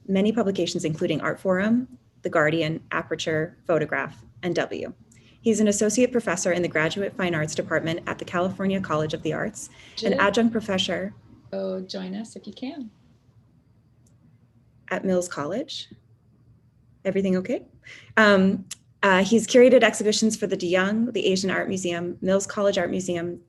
many publications including Art Forum, The Guardian, Aperture, Photograph, and W. He's an associate professor in the Graduate Fine Arts Department at the California College of the Arts, an adjunct professor. Oh, join us if you can. At Mills College. Everything okay? He's curated exhibitions for the DeYoung, the Asian Art Museum, Mills College Art Museum,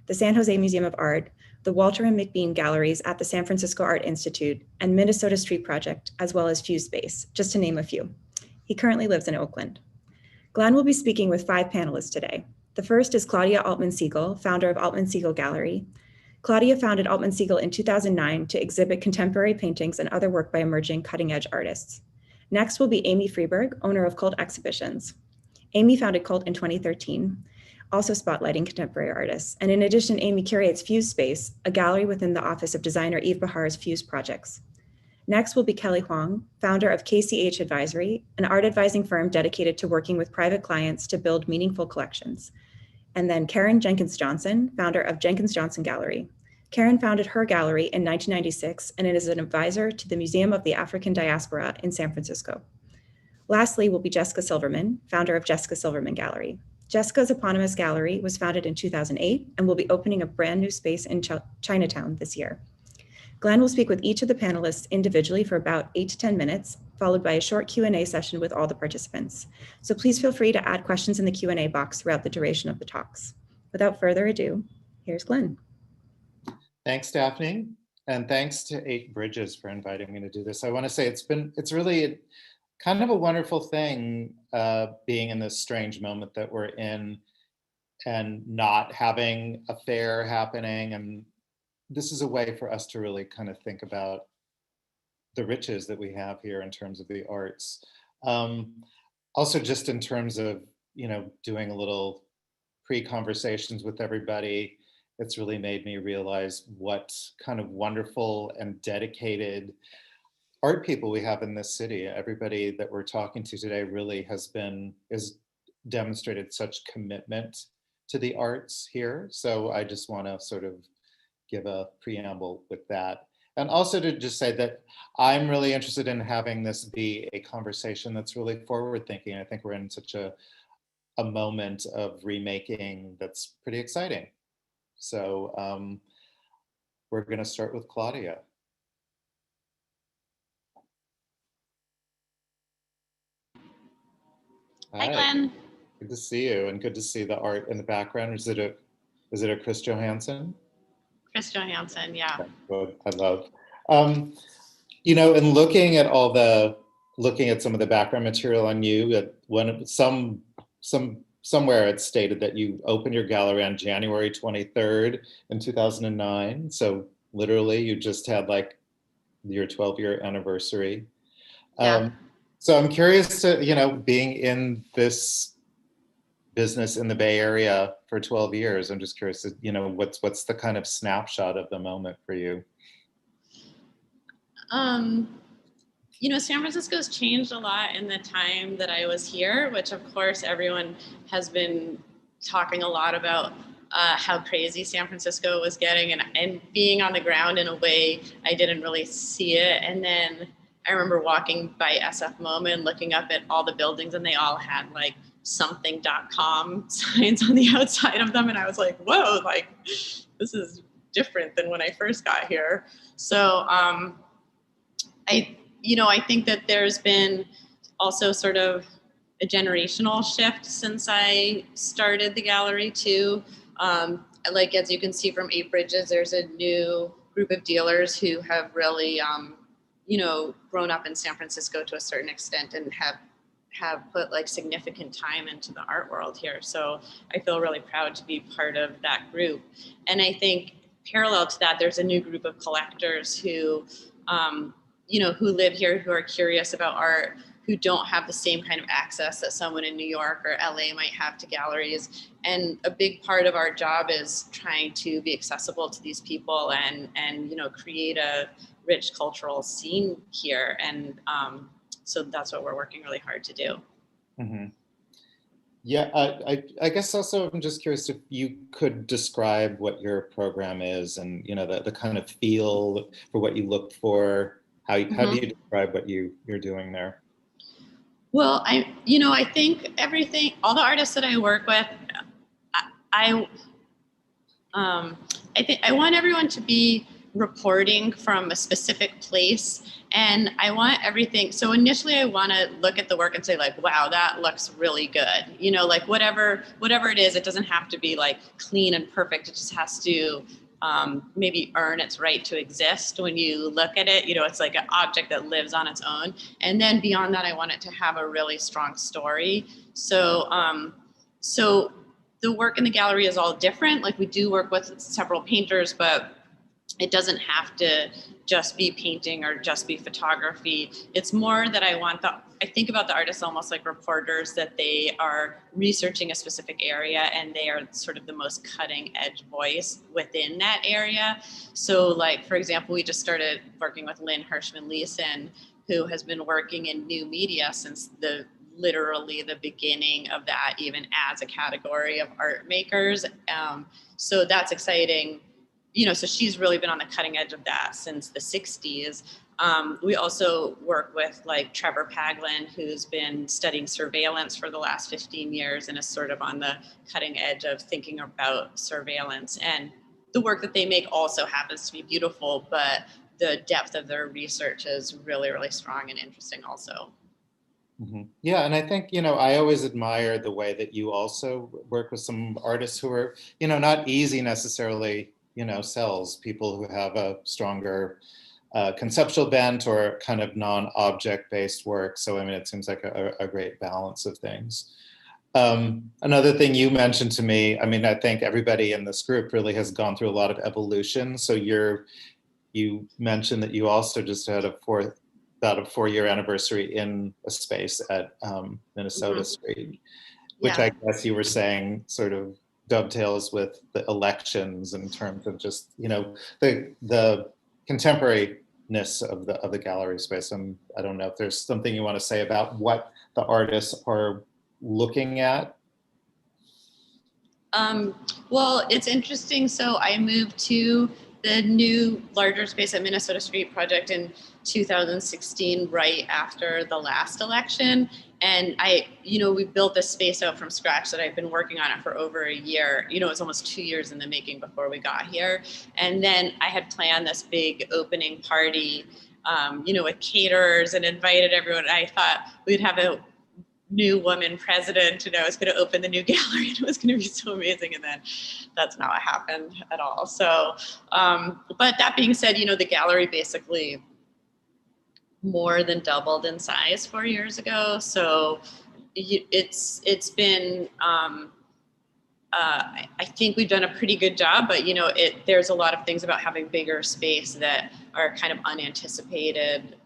the San Jose Museum of Art, the Walter and McBean Galleries at the San Francisco Art Institute, and Minnesota Street Project, as well as Fuse Space, just to name a few. He currently lives in Oakland. Glen will be speaking with 5 panelists today. The first is Claudia Altman-Siegel, founder of Altman-Siegel Gallery. Claudia founded Altman-Siegel in 2009 to exhibit contemporary paintings and other work by emerging cutting-edge artists. Next will be Aimee Friberg, owner of Cult Exhibitions. Aimee founded Cult in 2013, also spotlighting contemporary artists. And in addition, Aimee curates Fuse Space, a gallery within the office of designer Yves Bahar's Fuse projects. Next will be Kelly Huang, founder of KCH Advisory, an art advising firm dedicated to working with private clients to build meaningful collections. And then Karen Jenkins Johnson, founder of Jenkins Johnson Gallery. Karen founded her gallery in 1996 and is an advisor to the Museum of the African Diaspora in San Francisco. Lastly will be Jessica Silverman, founder of Jessica Silverman Gallery. Jessica's eponymous gallery was founded in 2008 and will be opening a brand new space in Chinatown this year. Glen will speak with each of the panelists individually for about 8 to 10 minutes, followed by a short Q&A session with all the participants. So please feel free to add questions in the Q&A box throughout the duration of the talks. Without further ado, here's Glen. Thanks, Daphne. And thanks to 8 Bridges for inviting me to do this. I want to say it's really kind of a wonderful thing being in this strange moment that we're in and not having a fair happening. And this is a way for us to really kind of think about the riches that we have here in terms of the arts. Also just in terms of, doing a little pre-conversations with everybody, it's really made me realize what kind of wonderful and dedicated art people we have in this city. Everybody that we're talking to today really has demonstrated such commitment to the arts here. So I just want to sort of give a preamble with that. And also to just say that I'm really interested in having this be a conversation that's really forward thinking. I think we're in such a moment of remaking that's pretty exciting. So we're going to start with Claudia. Hi, Glen. Good to see you, and good to see the art in the background. Is it a Chris Johansson? Chris Johansson, yeah. Good. I love. And looking at some of the background material on you, somewhere it's stated that you opened your gallery on January 23rd in 2009. So literally, you just had like your 12-year anniversary. Yeah. So I'm curious to, being in this business in the Bay Area for 12 years, I'm just curious to, what's the kind of snapshot of the moment for you? San Francisco's changed a lot in the time that I was here, which of course everyone has been talking a lot about how crazy San Francisco was getting, and being on the ground in a way I didn't really see it. And then I remember walking by SF MoMA and looking up at all the buildings, and they all had like something.com signs on the outside of them. And I was like, whoa, like this is different than when I first got here. So I think that there's been also sort of a generational shift since I started the gallery too. Like, as you can see from 8 Bridges, there's a new group of dealers who have really, grown up in San Francisco to a certain extent and have put like significant time into the art world here. So I feel really proud to be part of that group. And I think parallel to that, there's a new group of collectors who live here, who are curious about art, who don't have the same kind of access that someone in New York or LA might have to galleries. And a big part of our job is trying to be accessible to these people and create a rich cultural scene here. And so that's what we're working really hard to do. Mm-hmm. Yeah, I guess also I'm just curious if you could describe what your program is and, the kind of feel for what you look for How do you describe what you're doing there? Well, I think all the artists that I work with, I think I want everyone to be reporting from a specific place, and I want everything. So initially I want to look at the work and say like, wow, that looks really good. Like whatever it is, it doesn't have to be like clean and perfect. It just has to maybe earn its right to exist. When you look at it, it's like an object that lives on its own. And then beyond that, I want it to have a really strong story. So the work in the gallery is all different. Like we do work with several painters, but it doesn't have to just be painting or just be photography. It's more that I think about the artists almost like reporters, that they are researching a specific area and they are sort of the most cutting edge voice within that area. So like, for example, we just started working with Lynn Hirschman-Leeson, who has been working in new media since literally the beginning of that, even as a category of art makers. So that's exciting. So she's really been on the cutting edge of that since the 60s. We also work with like Trevor Paglen, who's been studying surveillance for the last 15 years and is sort of on the cutting edge of thinking about surveillance. And the work that they make also happens to be beautiful, but the depth of their research is really, really strong and interesting also. Mm-hmm. Yeah, and I think, I always admire the way that you also work with some artists who are, not easy necessarily, sells, people who have a stronger conceptual bent or kind of non-object based work. So, I mean, it seems like a great balance of things. Another thing you mentioned to me, I mean, I think everybody in this group really has gone through a lot of evolution. So you mentioned that you also just had about a 4-year anniversary in a space at Minnesota Street, which I guess you were saying sort of dovetails with the elections in terms of just, the contemporariness of the gallery space. I don't know if there's something you want to say about what the artists are looking at. Well, it's interesting. So I moved to the new larger space at Minnesota Street Project in 2016, right after the last election. And we built this space out from scratch that I've been working on it for over a year. It's almost 2 years in the making before we got here. And then I had planned this big opening party, with caterers, and invited everyone. I thought we'd have a new woman president, I was going to open the new gallery and it was going to be so amazing. And then that's not what happened at all. So, but that being said, the gallery basically more than doubled in size 4 years ago. So it's been, I think we've done a pretty good job, but there's a lot of things about having bigger space that are kind of unanticipated,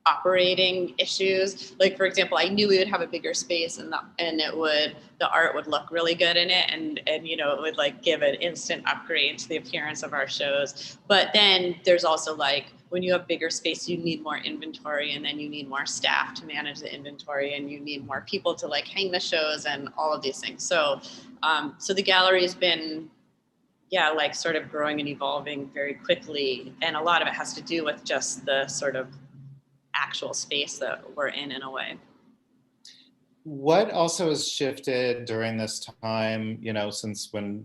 operating issues. Like, for example, I knew we would have a bigger space and the art would look really good in it, and it would like give an instant upgrade to the appearance of our shows. But then there's also like, when you have bigger space, you need more inventory, and then you need more staff to manage the inventory, and you need more people to like hang the shows and all of these things. So so the gallery has been like sort of growing and evolving very quickly, and a lot of it has to do with just the sort of actual space that we're in a way. What also has shifted during this time, since when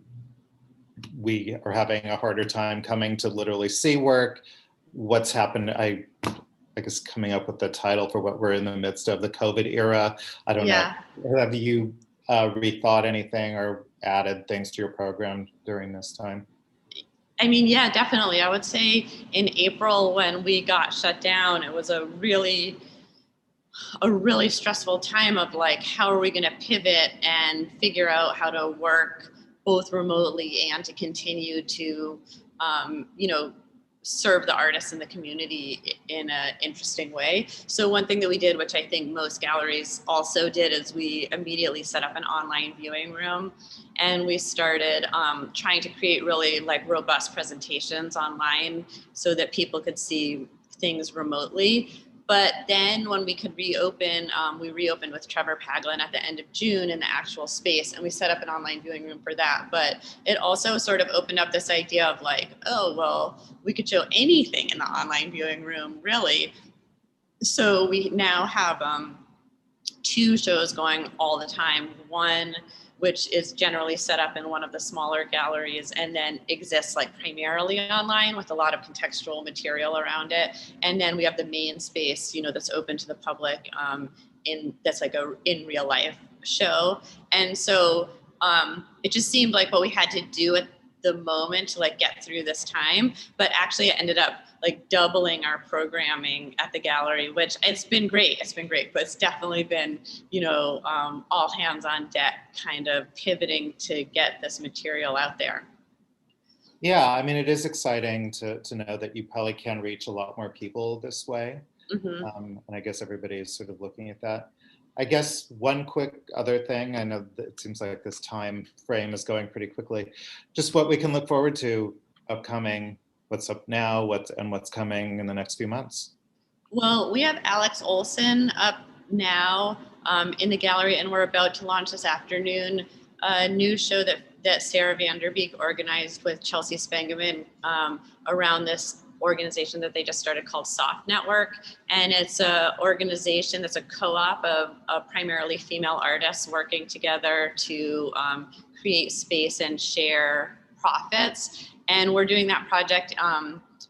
we are having a harder time coming to literally see work, what's happened, I guess coming up with the title for what we're in the midst of, the COVID era. I don't know. Have you rethought anything or added things to your program during this time? I mean, yeah, definitely. I would say in April when we got shut down, it was a really stressful time of like, how are we going to pivot and figure out how to work both remotely and to continue to, serve the artists in the community in an interesting way. So one thing that we did, which I think most galleries also did, is we immediately set up an online viewing room, and we started trying to create really like robust presentations online so that people could see things remotely. But then when we could reopen, we reopened with Trevor Paglen at the end of June in the actual space, and we set up an online viewing room for that. But it also sort of opened up this idea of like, oh, well, we could show anything in the online viewing room, really. So we now have 2 shows going all the time. One, which is generally set up in one of the smaller galleries and then exists like primarily online with a lot of contextual material around it. And then we have the main space, you know, that's open to the public, that's like a in real life show. And so it just seemed like what we had to do at the moment to like get through this time, but actually it ended up like doubling our programming at the gallery, which it's been great, but it's definitely been, you know, all hands on deck kind of pivoting to get this material out there. Yeah, I mean, it is exciting to know that you probably can reach a lot more people this way. And I guess everybody is sort of looking at that. I guess one quick other thing, I know that it seems like this time frame is going pretty quickly, just what we can look forward to upcoming, what's up now, what's coming in the next few months. Well, we have Alex Olson up now in the gallery, and we're about to launch this afternoon a new show that Sarah Vanderbeek organized with Chelsea Spengeman around this organization that they just started called Soft Network. And it's an organization that's a co-op of primarily female artists working together to create space and share profits. And we're doing that project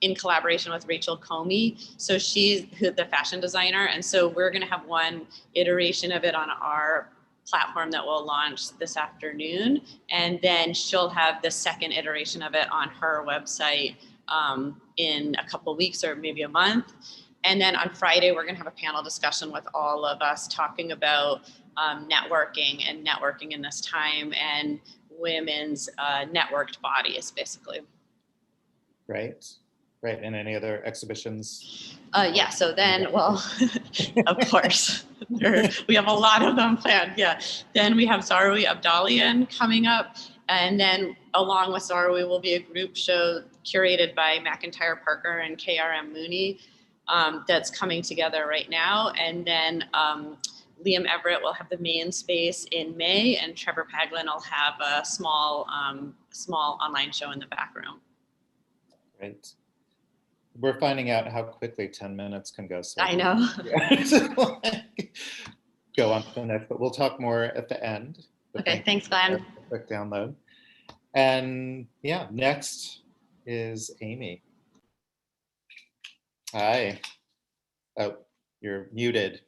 in collaboration with Rachel Comey. So she's the fashion designer. And so we're gonna have one iteration of it on our platform that will launch this afternoon. And then she'll have the second iteration of it on her website in a couple weeks or maybe a month. And then on Friday, we're gonna have a panel discussion with all of us talking about networking in this time and women's networked bodies, basically. Right. And any other exhibitions? Yeah, so then, well, of course, we have a lot of them planned, yeah. Then we have Zaroui Abdalian coming up, and then along with Zaroui will be a group show curated by McIntyre Parker and KRM Mooney that's coming together right now. And then Liam Everett will have the main space in May, and Trevor Paglen will have a small online show in the back room. Great. We're finding out how quickly 10 minutes can go. So I know. Go on to the next, but we'll talk more at the end. Okay, thanks, Glen. Quick download. And yeah, next is Aimee. Hi. Oh, you're muted.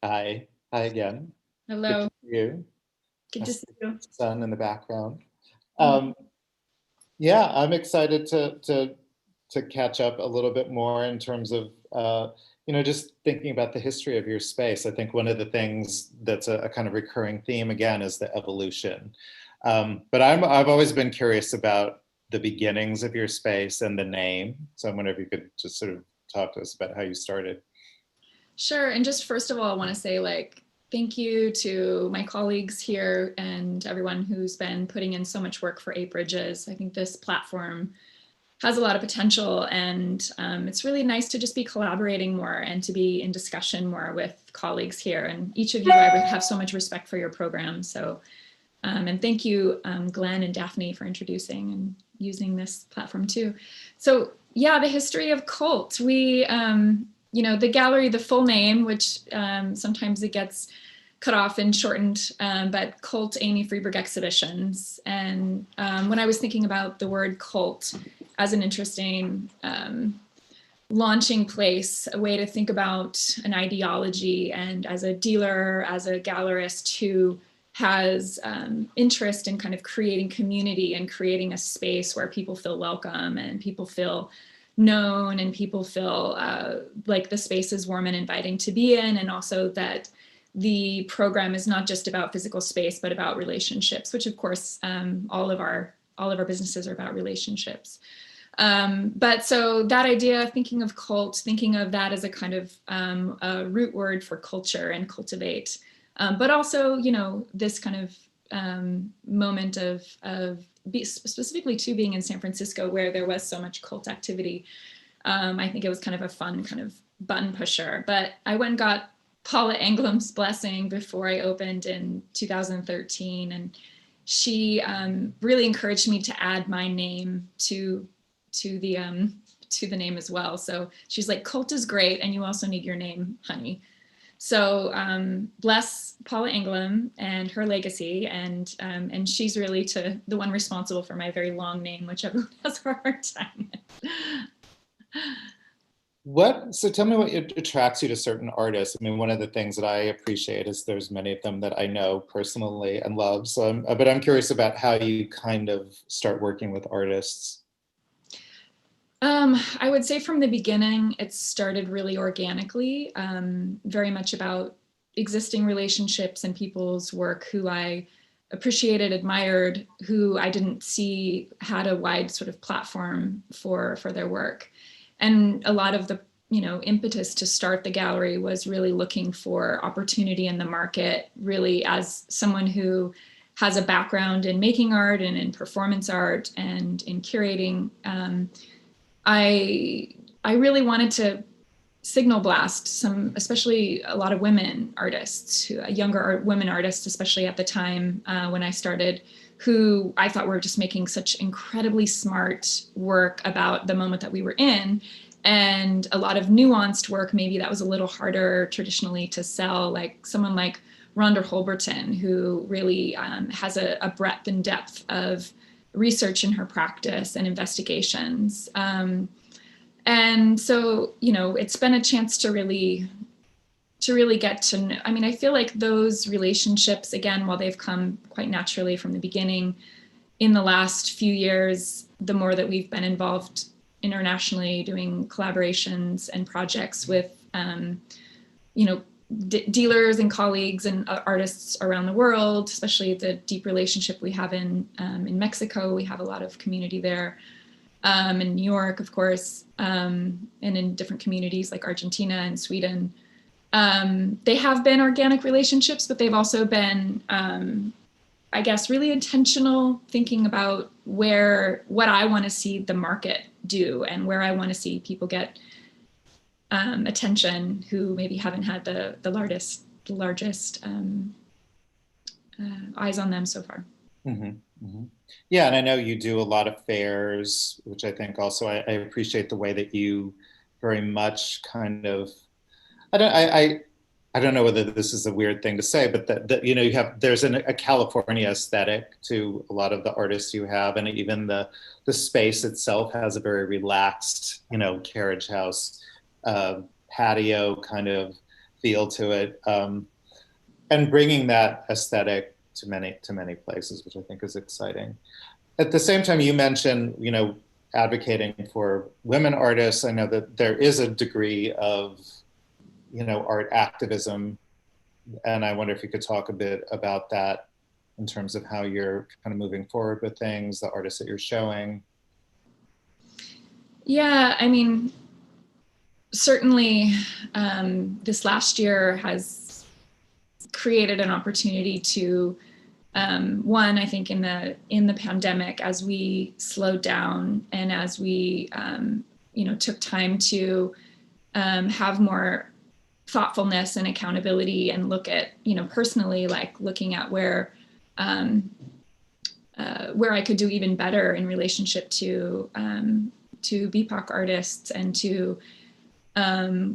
Hi again. Hello. Good to see you. Good to see you. Sun in the background. Yeah, I'm excited to catch up a little bit more in terms of just thinking about the history of your space. I think one of the things that's a kind of recurring theme again is the evolution. But I've always been curious about the beginnings of your space and the name. So I wonder if you could just sort of talk to us about how you started. Sure, and just first of all, I want to say thank you to my colleagues here and everyone who's been putting in so much work for 8bridges. I think this platform has a lot of potential, and it's really nice to just be collaborating more and to be in discussion more with colleagues here. And each of you, I have so much respect for your program. So, and thank you, Glen and Daphne, for introducing and using this platform too. So yeah, the history of Cult. We, the gallery, the full name, which sometimes it gets cut off and shortened, but Cult Aimee Friberg Exhibitions. And when I was thinking about the word cult as an interesting launching place, a way to think about an ideology, and as a dealer, as a gallerist who has interest in kind of creating community and creating a space where people feel welcome and people feel known and people feel like the space is warm and inviting to be in, and also that the program is not just about physical space, but about relationships, which of course all of our businesses are about relationships. But so that idea, thinking of cult, thinking of that as a kind of a root word for culture and cultivate, but also, this kind of moment of specifically to being in San Francisco, where there was so much cult activity. I think it was kind of a fun kind of button pusher. But I went and got Paula Englam's blessing before I opened in 2013, and she really encouraged me to add my name to the name as well. So she's like, cult is great, and you also need your name, honey. So bless Paula Englam and her legacy, and she's really the one responsible for my very long name, which everyone has a hard time with. So tell me what attracts you to certain artists. I mean, one of the things that I appreciate is there's many of them that I know personally and love. So, but I'm curious about how you kind of start working with artists. I would say from the beginning, it started really organically, very much about existing relationships and people's work who I appreciated, admired, who I didn't see had a wide sort of platform for their work. And a lot of the, impetus to start the gallery was really looking for opportunity in the market, really as someone who has a background in making art and in performance art and in curating. I really wanted to signal blast some, especially a lot of women artists, younger women artists, especially at the time when I started, who I thought were just making such incredibly smart work about the moment that we were in, and a lot of nuanced work, maybe that was a little harder traditionally to sell, like someone like Rhonda Holberton, who really has a breadth and depth of research in her practice and investigations. And so, it's been a chance to really get to know. I mean, I feel like those relationships, again, while they've come quite naturally from the beginning, in the last few years, the more that we've been involved internationally doing collaborations and projects with, dealers and colleagues and artists around the world, especially the deep relationship we have in Mexico. We have a lot of community there, in New York, of course, and in different communities like Argentina and Sweden. They have been organic relationships, but they've also been, I guess, really intentional, thinking about what I want to see the market do and where I want to see people get attention who maybe haven't had the largest eyes on them so far. Mm-hmm, mm-hmm. Yeah, and I know you do a lot of fairs, which I think also I appreciate the way that you very much kind of, I don't know whether this is a weird thing to say, but that there's a California aesthetic to a lot of the artists you have, and even the space itself has a very relaxed, carriage house patio kind of feel to it, and bringing that aesthetic to many places, which I think is exciting. At the same time, you mentioned, advocating for women artists. I know that there is a degree of, art activism, and I wonder if you could talk a bit about that in terms of how you're kind of moving forward with things, the artists that you're showing. Yeah, I mean, certainly this last year has created an opportunity to, one, I think in the pandemic, as we slowed down and as we, took time to have more thoughtfulness and accountability and look at, personally, like looking at where I could do even better in relationship to BIPOC artists and to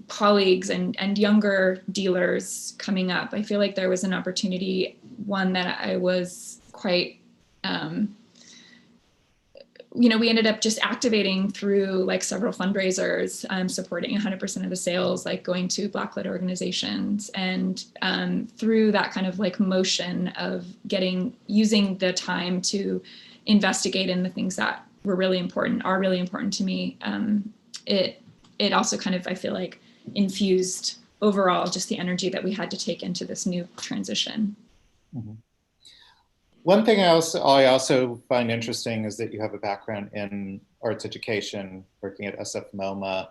colleagues and younger dealers coming up. I feel like there was an opportunity, one that I was quite, we ended up just activating through like several fundraisers, supporting 100% of the sales, like going to Black-led organizations, and through that kind of like motion of using the time to investigate in the things that are really important to me. It also kind of, I feel like, infused overall just the energy that we had to take into this new transition. Mm-hmm. One thing I also find interesting is that you have a background in arts education, working at SF MoMA.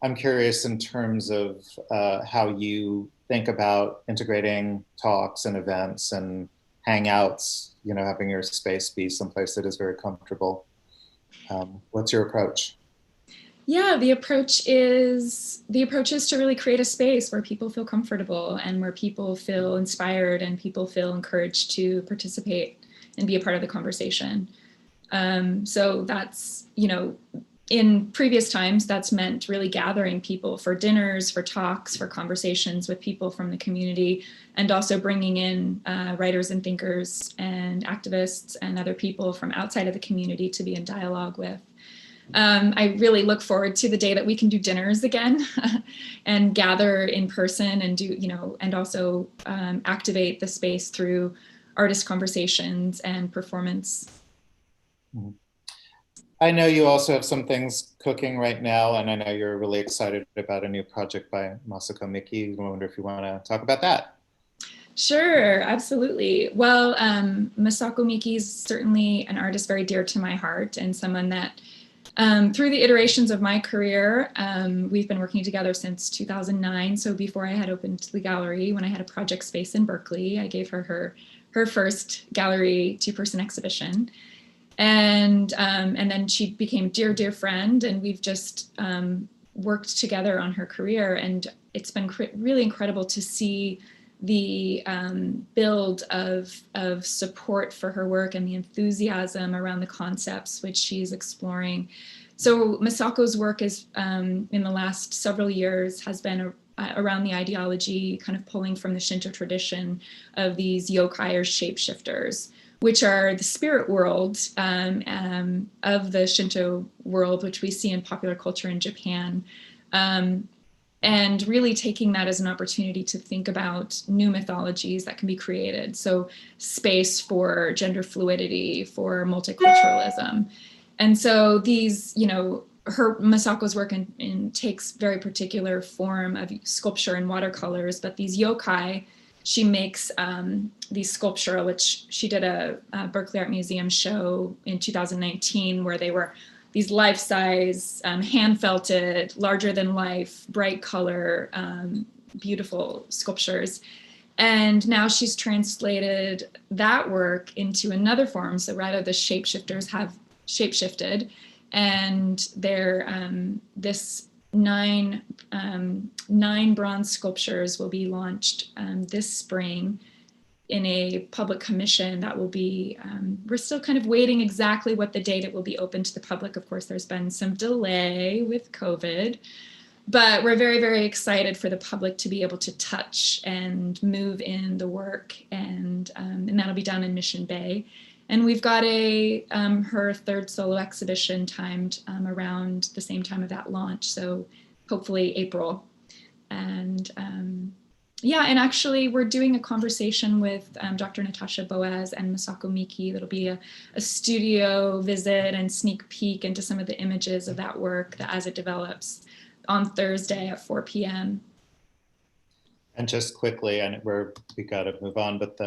I'm curious in terms of how you think about integrating talks and events and hangouts, you know, having your space be someplace that is very comfortable. What's your approach? Yeah, the approach is to really create a space where people feel comfortable and where people feel inspired and people feel encouraged to participate and be a part of the conversation. So that's, you know, in previous times, that's meant really gathering people for dinners, for talks, for conversations with people from the community, and also bringing in writers and thinkers and activists and other people from outside of the community to be in dialogue with. I really look forward to the day that we can do dinners again and gather in person and do, you know, and also activate the space through artist conversations and performance. I know you also have some things cooking right now, and I know you're really excited about a new project by Masako Mikki. I wonder if you want to talk about that. Sure, absolutely. Well, Masako Mikki is certainly an artist very dear to my heart and someone that through the iterations of my career, we've been working together since 2009. So before I had opened the gallery, when I had a project space in Berkeley, I gave her first gallery 2-person exhibition. And then she became a dear friend, and we've just worked together on her career. And it's been really incredible to see the build of support for her work and the enthusiasm around the concepts which she's exploring. So Masako's work is in the last several years has been around the ideology, kind of pulling from the Shinto tradition of these yokai or shapeshifters, which are the spirit world of the Shinto world, which we see in popular culture in Japan. And really taking that as an opportunity to think about new mythologies that can be created. So space for gender fluidity, for multiculturalism. And so these, you know, Masako's work takes very particular form of sculpture and watercolors, but these yokai, she makes these sculpture, which she did a Berkeley Art Museum show in 2019, where they were these life-size, hand-felted, larger-than-life, bright color, beautiful sculptures. And now she's translated that work into another form. So rather, the shapeshifters have shapeshifted, and they're this nine bronze sculptures will be launched this spring in a public commission that will be, we're still kind of waiting exactly what the date it will be open to the public. Of course, there's been some delay with COVID, but we're very, very excited for the public to be able to touch and move in the work, and that'll be down in Mission Bay. And we've got her third solo exhibition timed around the same time of that launch, so hopefully April. And yeah, and actually we're doing a conversation with Dr. Natasha Boaz and Masako Mikki. That'll be a studio visit and sneak peek into some of the images of that work as it develops on Thursday at 4 p.m. And just quickly, and we got to move on, but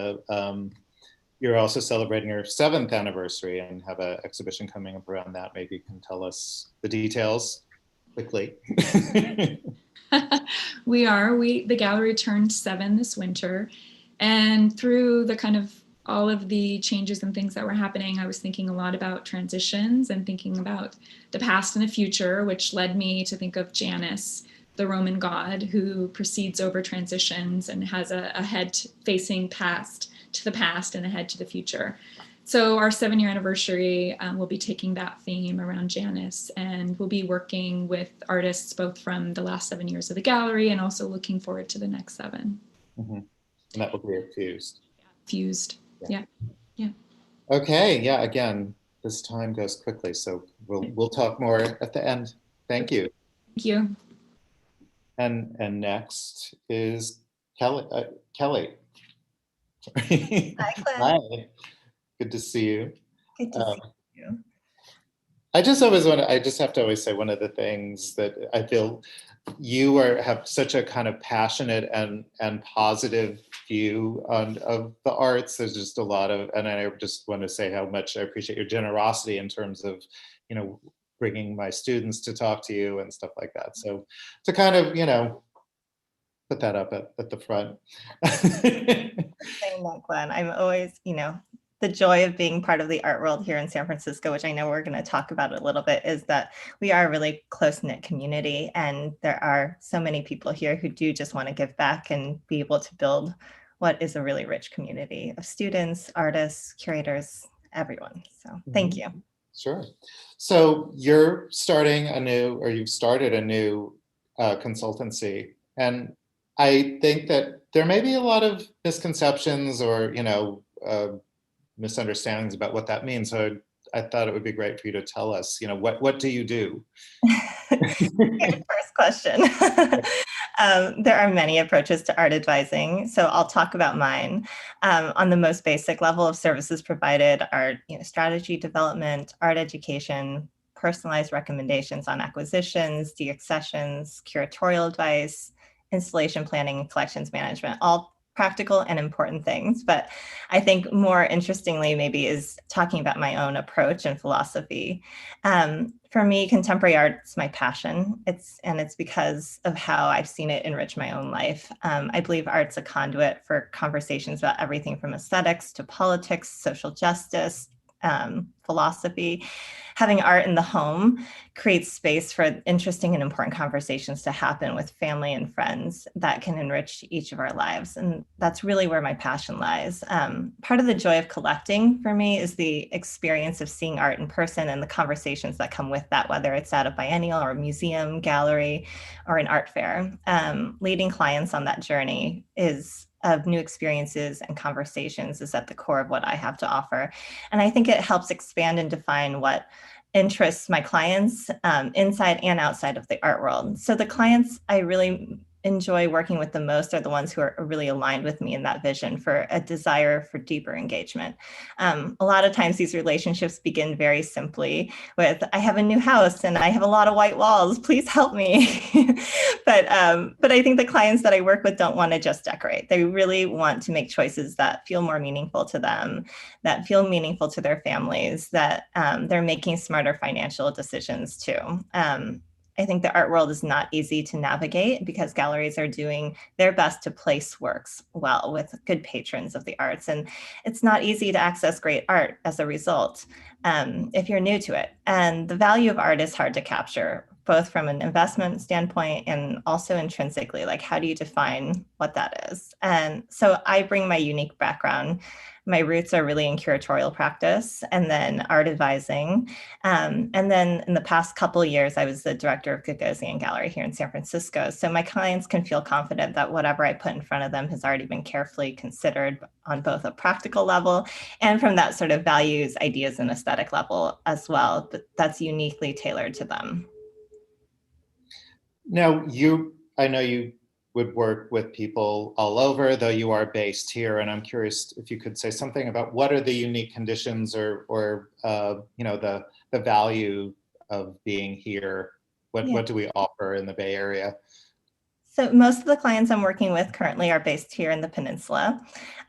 you're also celebrating your 7th anniversary and have an exhibition coming up around that. Maybe you can tell us the details quickly. The gallery turned 7 this winter, and through the kind of all of the changes and things that were happening, I was thinking a lot about transitions and thinking about the past and the future, which led me to think of Janus, the Roman god who proceeds over transitions and has a head facing to the past and a head to the future. So our 7-year anniversary, we'll be taking that theme around Janus, and we'll be working with artists both from the last 7 years of the gallery and also looking forward to the next 7. Mm-hmm. And that will be fused. Fused, yeah. Okay, yeah, again, this time goes quickly, so we'll talk more at the end. Thank you. Thank you. And next is Kelly. Kelly. Hi, Glen. Hi. Good to see you. Good to see you. I just have to always say, one of the things that I feel you have such a kind of passionate and positive view of the arts. There's just a lot of, and I just want to say how much I appreciate your generosity in terms of, you know, bringing my students to talk to you and stuff like that. So to kind of, you know, put that up at the front. saying that, Glenn. I'm always, the joy of being part of the art world here in San Francisco, which I know we're going to talk about a little bit, is that we are a really close-knit community, and there are so many people here who do just want to give back and be able to build what is a really rich community of students, artists, curators, everyone. So thank you. Sure. So you're starting a new, or you've started a new consultancy, and I think that there may be a lot of misconceptions or, misunderstandings about what that means. So I thought it would be great for you to tell us, what do you do? First question. There are many approaches to art advising, so I'll talk about mine. On the most basic level of services provided are strategy development, art education, personalized recommendations on acquisitions, deaccessions, curatorial advice, installation planning, and collections management, all practical and important things. But I think more interestingly maybe is talking about my own approach and philosophy. For me, contemporary art's my passion. It's because of how I've seen it enrich my own life. I believe art's a conduit for conversations about everything from aesthetics to politics, social justice, philosophy. Having art in the home creates space for interesting and important conversations to happen with family and friends that can enrich each of our lives. And that's really where my passion lies. Part of the joy of collecting for me is the experience of seeing art in person and the conversations that come with that, whether it's at a biennial or a museum, gallery, or an art fair. Leading clients on that journey of new experiences and conversations is at the core of what I have to offer. And I think it helps expand and define what interests my clients inside and outside of the art world. So the clients I really enjoy working with the most are the ones who are really aligned with me in that vision for a desire for deeper engagement. A lot of times these relationships begin very simply with, I have a new house and I have a lot of white walls, please help me. But I think the clients that I work with don't want to just decorate. They really want to make choices that feel more meaningful to them, that feel meaningful to their families, that they're making smarter financial decisions too. I think the art world is not easy to navigate because galleries are doing their best to place works well with good patrons of the arts. And it's not easy to access great art as a result if you're new to it. And the value of art is hard to capture, both from an investment standpoint and also intrinsically, like how do you define what that is? And so I bring my unique background. My roots are really in curatorial practice and then art advising. And then in the past couple of years, I was the director of Gagosian Gallery here in San Francisco. So my clients can feel confident that whatever I put in front of them has already been carefully considered on both a practical level and from that sort of values, ideas, and aesthetic level as well, but that's uniquely tailored to them. Now, I know you would work with people all over, though you are based here, and I'm curious if you could say something about what are the unique conditions or the value of being here. What do we offer in the Bay Area? So most of the clients I'm working with currently are based here in the peninsula.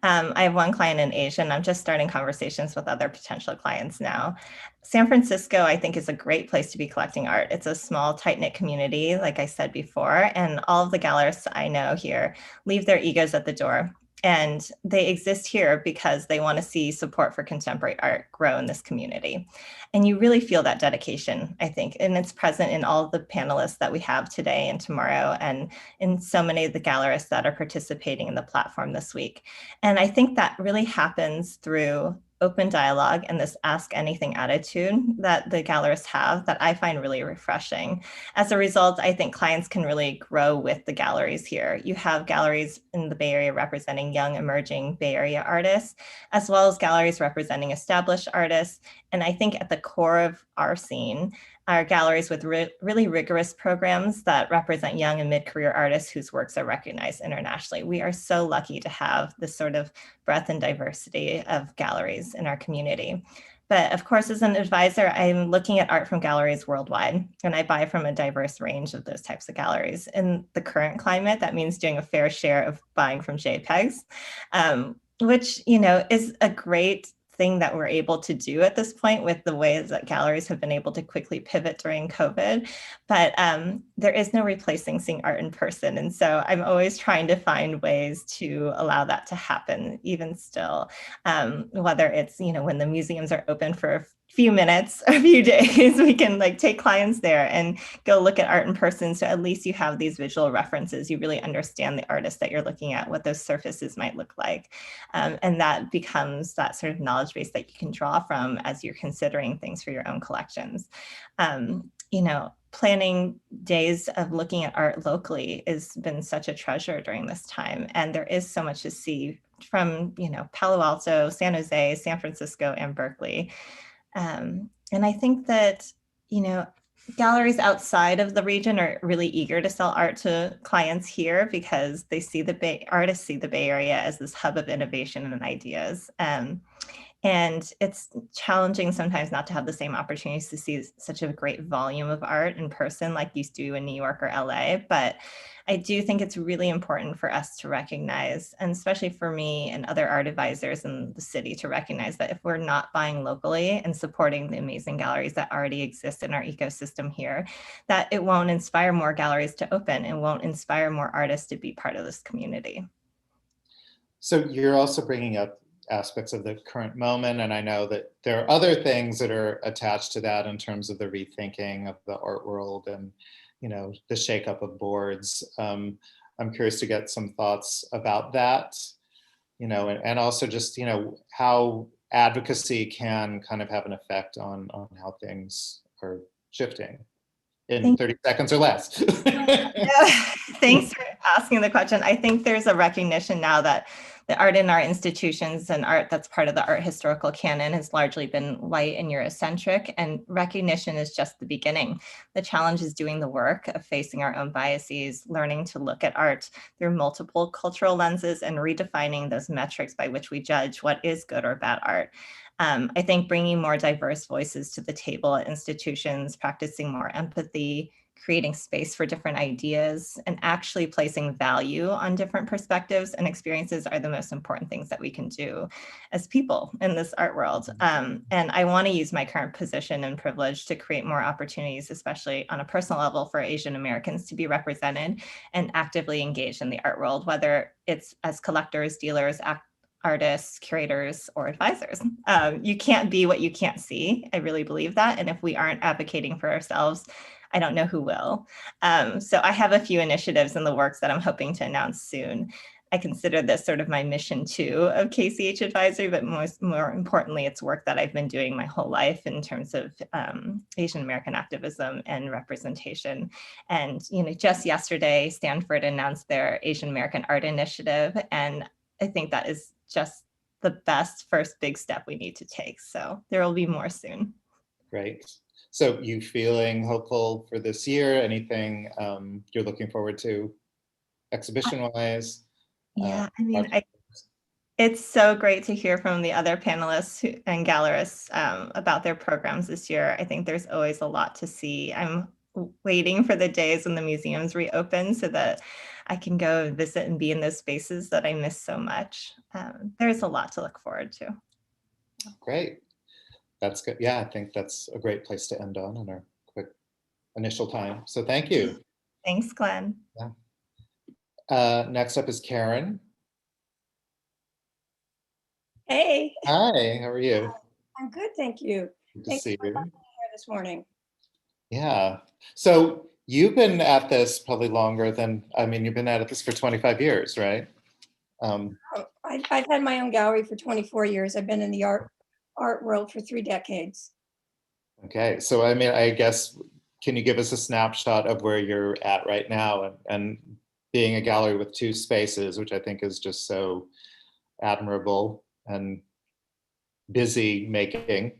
I have one client in Asia, and I'm just starting conversations with other potential clients now. San Francisco, I think, is a great place to be collecting art. It's a small, tight-knit community, like I said before, and all of the gallerists I know here leave their egos at the door. And they exist here because they want to see support for contemporary art grow in this community. And you really feel that dedication, I think. And it's present in all of the panelists that we have today and tomorrow, and in so many of the gallerists that are participating in the platform this week. And I think that really happens through open dialogue and this ask anything attitude that the gallerists have that I find really refreshing. As a result, I think clients can really grow with the galleries here. You have galleries in the Bay Area representing young emerging Bay Area artists, as well as galleries representing established artists. And I think at the core of our scene are galleries with really rigorous programs that represent young and mid-career artists whose works are recognized internationally. We are so lucky to have this sort of breadth and diversity of galleries in our community. But of course, as an advisor, I'm looking at art from galleries worldwide, and I buy from a diverse range of those types of galleries. In the current climate, that means doing a fair share of buying from JPEGs, which is a great thing that we're able to do at this point with the ways that galleries have been able to quickly pivot during COVID. But there is no replacing seeing art in person. And so I'm always trying to find ways to allow that to happen, even still, whether it's, when the museums are open for a few minutes, a few days, we can like take clients there and go look at art in person. So at least you have these visual references. You really understand the artist that you're looking at, what those surfaces might look like. And that becomes that sort of knowledge base that you can draw from as you're considering things for your own collections. Planning days of looking at art locally has been such a treasure during this time. And there is so much to see from, Palo Alto, San Jose, San Francisco, and Berkeley. And I think that, galleries outside of the region are really eager to sell art to clients here because they see artists see the Bay Area as this hub of innovation and ideas. And it's challenging sometimes not to have the same opportunities to see such a great volume of art in person like you do in New York or LA. But I do think it's really important for us to recognize, and especially for me and other art advisors in the city, to recognize that if we're not buying locally and supporting the amazing galleries that already exist in our ecosystem here, that it won't inspire more galleries to open and won't inspire more artists to be part of this community. So you're also bringing up aspects of the current moment, and I know that there are other things that are attached to that in terms of the rethinking of the art world and the shakeup of boards. I'm curious to get some thoughts about that, and also just how advocacy can kind of have an effect on how things are shifting in 30 seconds or less. Thanks for asking the question. I think there's a recognition now that the art in our institutions and art that's part of the art historical canon has largely been white and Eurocentric, and recognition is just the beginning. The challenge is doing the work of facing our own biases, learning to look at art through multiple cultural lenses and redefining those metrics by which we judge what is good or bad art. I think bringing more diverse voices to the table at institutions, practicing more empathy, creating space for different ideas, and actually placing value on different perspectives and experiences are the most important things that we can do as people in this art world. And I want to use my current position and privilege to create more opportunities, especially on a personal level, for Asian Americans to be represented and actively engaged in the art world, whether it's as collectors, dealers, artists, curators, or advisors. You can't be what you can't see. I really believe that. And if we aren't advocating for ourselves, I don't know who will. So I have a few initiatives in the works that I'm hoping to announce soon. I consider this sort of my mission too of KCH Advisory, but more importantly, it's work that I've been doing my whole life in terms of Asian American activism and representation. And just yesterday, Stanford announced their Asian American Art Initiative, and I think that is just the best first big step we need to take. So there will be more soon. Great. So you feeling hopeful for this year? Anything you're looking forward to exhibition-wise? Yeah, it's so great to hear from the other panelists and gallerists about their programs this year. I think there's always a lot to see. I'm waiting for the days when the museums reopen so that I can go and visit and be in those spaces that I miss so much. There's a lot to look forward to. Great. That's good. Yeah, I think that's a great place to end on our quick initial time. So thank you. Thanks, Glenn. Yeah. Next up is Karen. Hey. Hi, how are you? I'm good, thank you. Good to Thanks see for you. being here this morning. Yeah. So you've been at this probably longer than, you've been at this for 25 years, right? I've had my own gallery for 24 years. I've been in the art world for 3 decades. Okay, so I guess, can you give us a snapshot of where you're at right now and being a gallery with 2 spaces, which I think is just so admirable and busy making?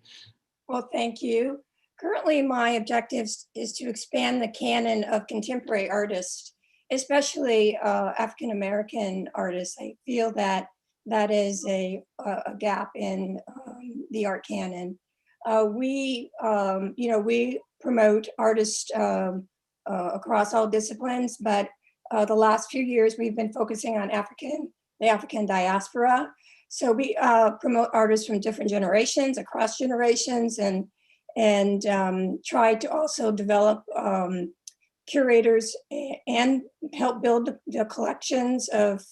Well, thank you. Currently, my objective is to expand the canon of contemporary artists, especially African-American artists. I feel that that is a gap in the art canon. We promote artists across all disciplines, but the last few years we've been focusing on the African diaspora. So we promote artists from different generations, across generations, and try to also develop curators and help build the collections of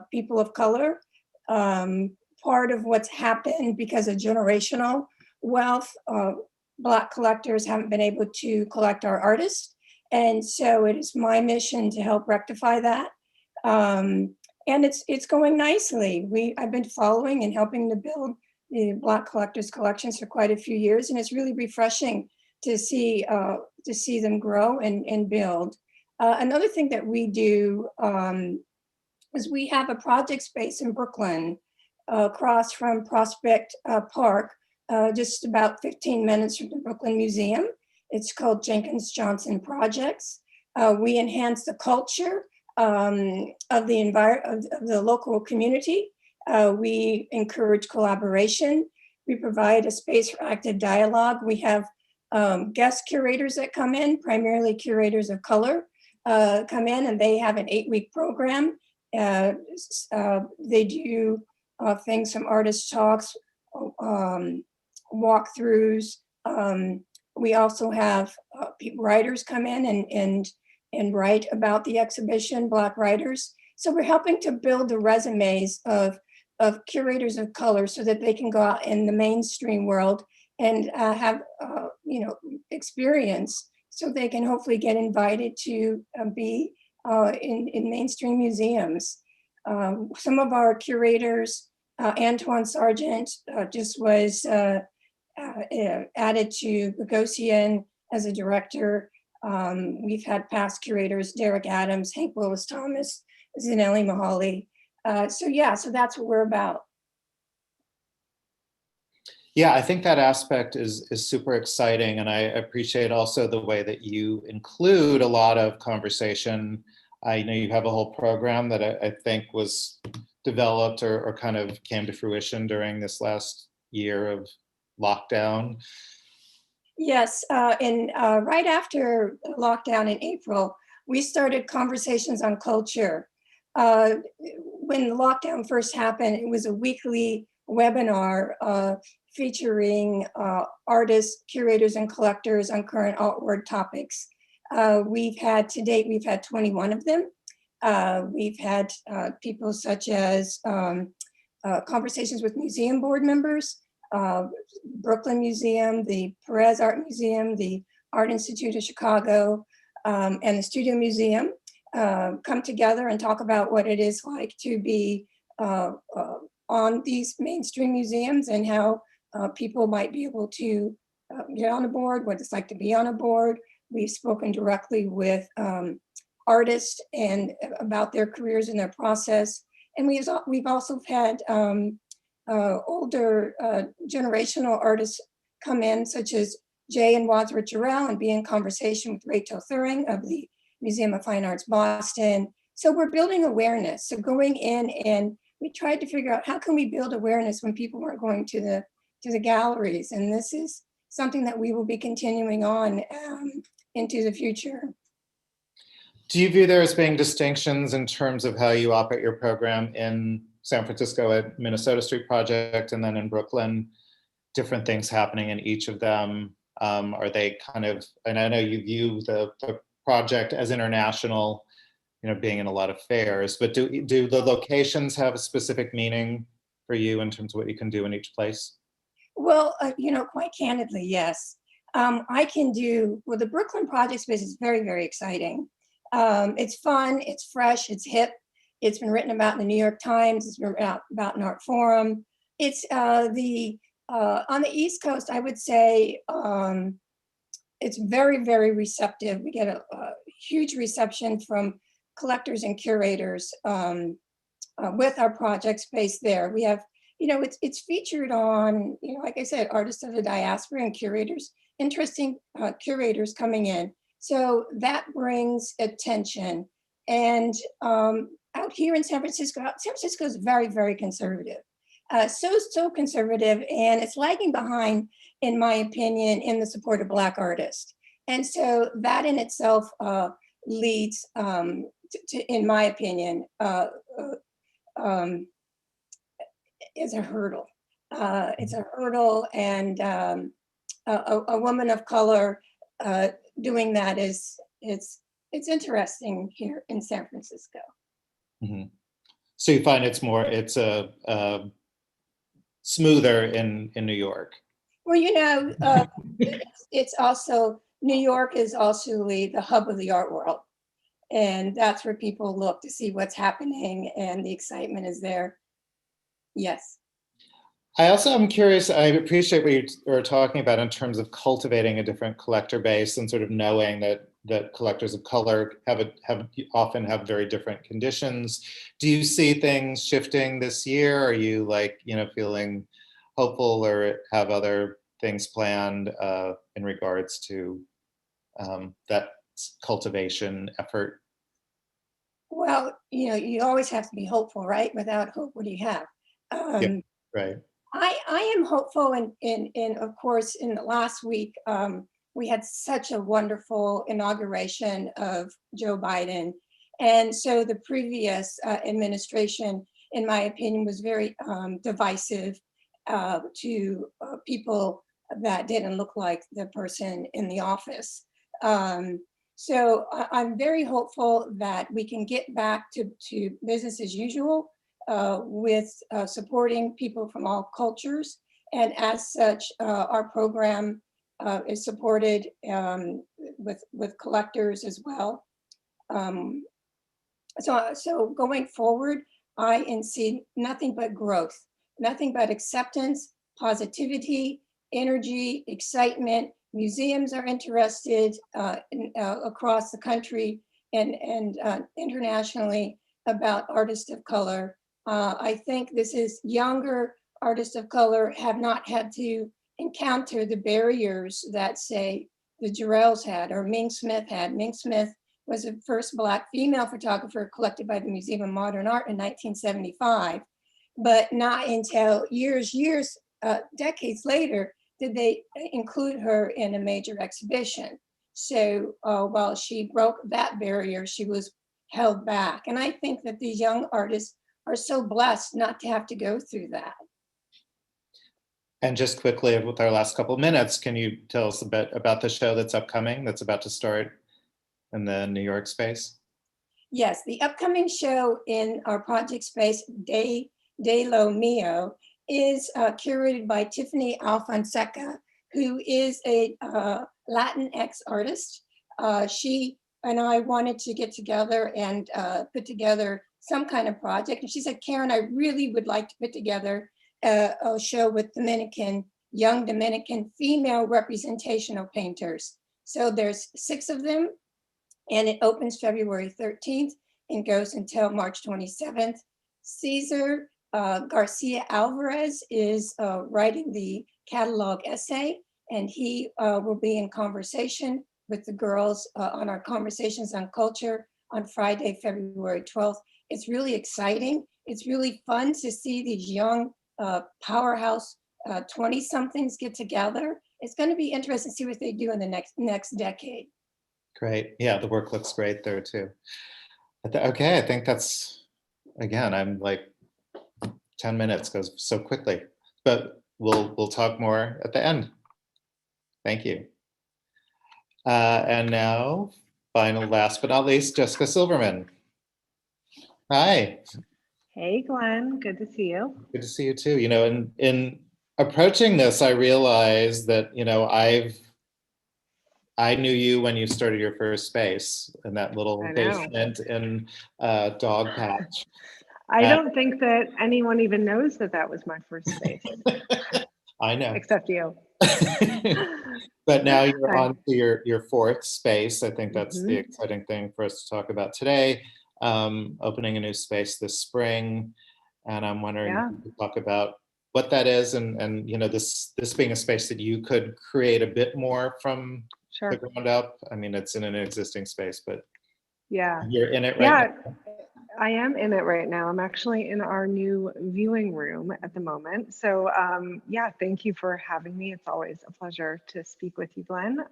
people of color. Part of what's happened because of generational wealth, Black collectors haven't been able to collect our artists. And so it is my mission to help rectify that. And it's going nicely. I've been following and helping to build the Black collectors collections for quite a few years, and it's really refreshing to see them grow and build. Another thing that we do is we have a project space in Brooklyn, across from Prospect Park, just about 15 minutes from the Brooklyn Museum. It's called Jenkins Johnson Projects. We enhance the culture of the local community. We encourage collaboration. We provide a space for active dialogue. We have guest curators that come in, primarily curators of color, come in, and they have an 8-week program. They do things from artist talks, walkthroughs. We also have writers come in and write about the exhibition, Black writers. So we're helping to build the resumes of curators of color so that they can go out in the mainstream world and have experience, so they can hopefully get invited to be in mainstream museums. Some of our curators, Antoine Sargent just was added to Gagosian as a director. We've had past curators, Derek Adams, Hank Willis Thomas, Zanelli Mahali. So that's what we're about. Yeah, I think that aspect is super exciting, and I appreciate also the way that you include a lot of conversation. I know you have a whole program that I think was developed or kind of came to fruition during this last year of lockdown. Yes, and right after lockdown in April, we started conversations on culture. When the lockdown first happened, it was a weekly webinar featuring artists, curators, and collectors on current artwork topics. To date, we've had 21 of them. We've had people such as conversations with museum board members, Brooklyn Museum, the Perez Art Museum, the Art Institute of Chicago, and the Studio Museum come together and talk about what it is like to be on these mainstream museums and how people might be able to get on a board, what it's like to be on a board. We've spoken directly with artists and about their careers and their process. And we've also had older generational artists come in, such as Jay and Wadsworth Jarrell, and be in conversation with Rachel Thuring of the Museum of Fine Arts Boston. So we're building awareness. So going in, and we tried to figure out how can we build awareness when people weren't going to the galleries. And this is something that we will be continuing on into the future. Do you view there as being distinctions in terms of how you operate your program in San Francisco at Minnesota Street Project and then in Brooklyn, different things happening in each of them? Are they kind of, and I know you view the project as international, being in a lot of fairs, but do the locations have a specific meaning for you in terms of what you can do in each place? Well, quite candidly, yes. The Brooklyn project space is very, very exciting. It's fun, it's fresh, it's hip. It's been written about in the New York Times. It's been written about in Art Forum. It's on the East Coast, I would say it's very, very receptive. We get a huge reception from collectors and curators with our project space there. We have, it's featured on, like I said, artists of the diaspora and curators, interesting curators coming in. So that brings attention. And out here in San Francisco is very, very conservative. So conservative, and it's lagging behind, in my opinion, in the support of Black artists. And so that in itself leads to, in my opinion, is a hurdle. It's a hurdle, and a woman of color doing that it's interesting here in San Francisco. Mm-hmm. So you find it's smoother in New York? Well, you know, it's also, New York is also the hub of the art world. And that's where people look to see what's happening, and the excitement is there. Yes. I also am curious, I appreciate what you were talking about in terms of cultivating a different collector base and sort of knowing that collectors of color often have very different conditions. Do you see things shifting this year? Are you like, feeling hopeful, or have other things planned in regards to that cultivation effort? Well, you always have to be hopeful, right? Without hope, what do you have? Yeah, right. I am hopeful, and of course, in the last week, we had such a wonderful inauguration of Joe Biden. And so the previous administration, in my opinion, was very divisive to people that didn't look like the person in the office. So I'm very hopeful that we can get back to business as usual with supporting people from all cultures. And as such, our program is supported with collectors as well. So going forward, I see nothing but growth, nothing but acceptance, positivity, energy, excitement. Museums are interested across the country and internationally about artists of color. I think this is younger artists of color have not had to encounter the barriers that, say, the Jarrells had or Ming Smith had. Ming Smith was the first Black female photographer collected by the Museum of Modern Art in 1975, but not until decades later, did they include her in a major exhibition. So while she broke that barrier, she was held back. And I think that these young artists are so blessed not to have to go through that. And just quickly, with our last couple of minutes, can you tell us a bit about the show that's upcoming, that's about to start in the New York space? Yes, the upcoming show in our project space, De Lo Mio, is curated by Tiffany Alfonseca, who is a Latinx artist. She and I wanted to get together and put together some kind of project. And she said, Karen, I really would like to put together a show with young Dominican female representational painters. So there's 6 of them, and it opens February 13th and goes until March 27th. Cesar Garcia Alvarez is writing the catalog essay, and he will be in conversation with the girls on our Conversations on Culture on Friday, February 12th. It's really exciting. It's really fun to see these young powerhouse 20-somethings get together. It's going to be interesting to see what they do in the next decade. Great. Yeah, the work looks great there too. Okay, I think that's, again, I'm like 10 minutes goes so quickly, but we'll talk more at the end. Thank you. And now, last but not least, Jessica Silverman. Hi. Hey, Glenn. Good to see you. Good to see you too. In approaching this, I realized that, I knew you when you started your first space in that little basement in Dog Patch. I don't think that anyone even knows that that was my first space. I know. Except you. But now you're on to your 4th space. I think that's the exciting thing for us to talk about today. Opening a new space this spring. And I'm wondering if you could talk about what that is and this being a space that you could create a bit more from the ground up. I mean, it's in an existing space, but you're in it right now. I am in it right now. I'm actually in our new viewing room at the moment. So thank you for having me. It's always a pleasure to speak with you, Glenn.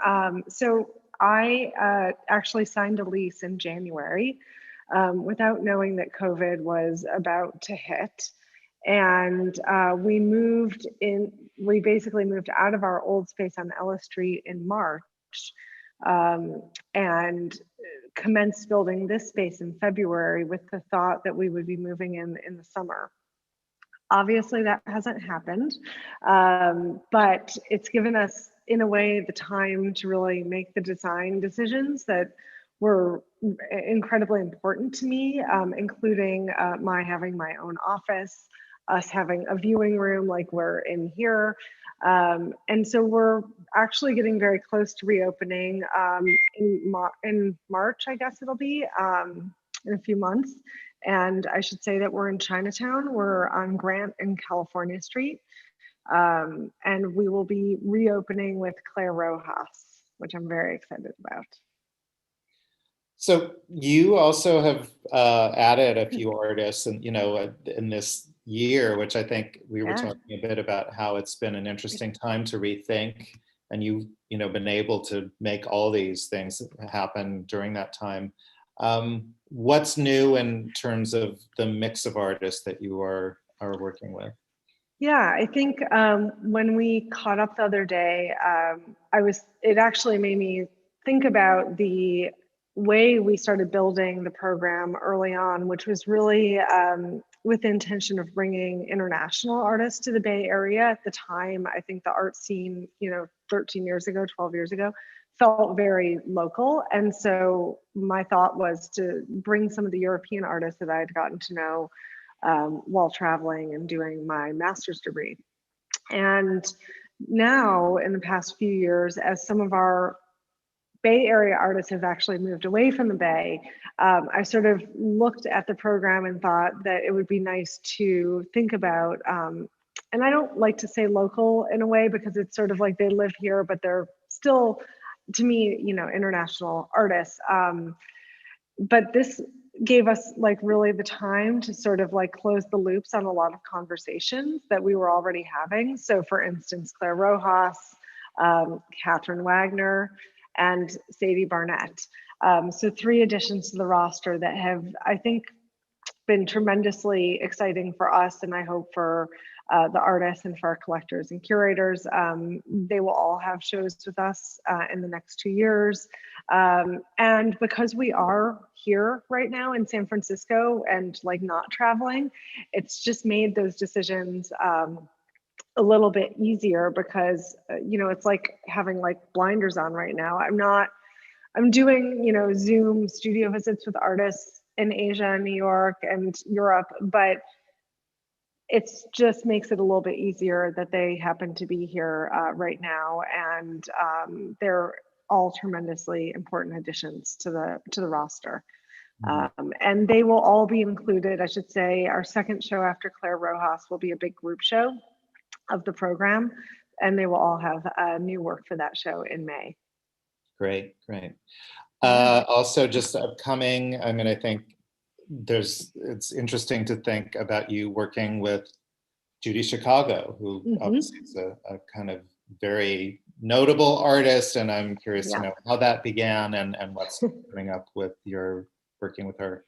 So I actually signed a lease in January without knowing that COVID was about to hit. And we basically moved out of our old space on Ellis Street in March, and commenced building this space in February with the thought that we would be moving in the summer. Obviously that hasn't happened, but it's given us, in a way, the time to really make the design decisions that were incredibly important to me, including my having my own office, us having a viewing room like we're in here. And so we're actually getting very close to reopening in March, I guess it'll be, in a few months. And I should say that we're in Chinatown. We're on Grant and California Street. And we will be reopening with Claire Rojas, which I'm very excited about. So you also have added a few artists, and in this year, which I think we were talking a bit about how it's been an interesting time to rethink, and you've been able to make all these things happen during that time. What's new in terms of the mix of artists that you are working with? Yeah, I think when we caught up the other day, it actually made me think about the way we started building the program early on, which was really with the intention of bringing international artists to the Bay Area. At the time, I think the art scene, 13 years ago, 12 years ago, felt very local. And so my thought was to bring some of the European artists that I had gotten to know while traveling and doing my master's degree. And now, in the past few years, as some of our Bay Area artists have actually moved away from the Bay, I sort of looked at the program and thought that it would be nice to think about, and I don't like to say local in a way, because it's sort of like they live here, but they're still, to me, international artists. But this gave us really the time to sort of close the loops on a lot of conversations that we were already having. So for instance, Claire Rojas, Catherine Wagner, and Sadie Barnett. So 3 additions to the roster that have, I think, been tremendously exciting for us, and I hope for the artists and for our collectors and curators. They will all have shows with us in the next 2 years. And because we are here right now in San Francisco and not traveling, it's just made those decisions a little bit easier, because it's like having blinders on right now. I'm doing Zoom studio visits with artists in Asia and New York and Europe, but it just makes it a little bit easier that they happen to be here right now, and they're all tremendously important additions to the roster. And they will all be included. I should say our second show after Claire Rojas will be a big group show of the program, and they will all have new work for that show in May. Great. Also, just upcoming, I think it's interesting to think about you working with Judy Chicago, who obviously is a kind of very notable artist, and I'm curious to know how that began and what's coming up with your working with her.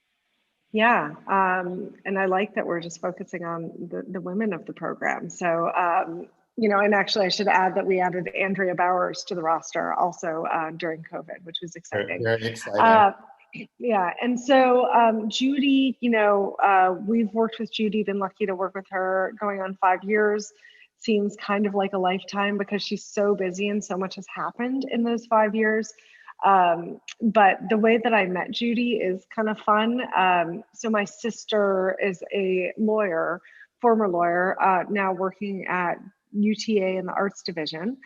Yeah, and I like that we're just focusing on the women of the program. So, and actually I should add that we added Andrea Bowers to the roster also during COVID, which was exciting. Very exciting. Yeah, and so Judy, we've worked with Judy, been lucky to work with her going on 5 years. Seems kind of like a lifetime because she's so busy and so much has happened in those 5 years. But the way that I met Judy is kind of fun. So my sister is a lawyer, former lawyer, now working at UTA in the arts division.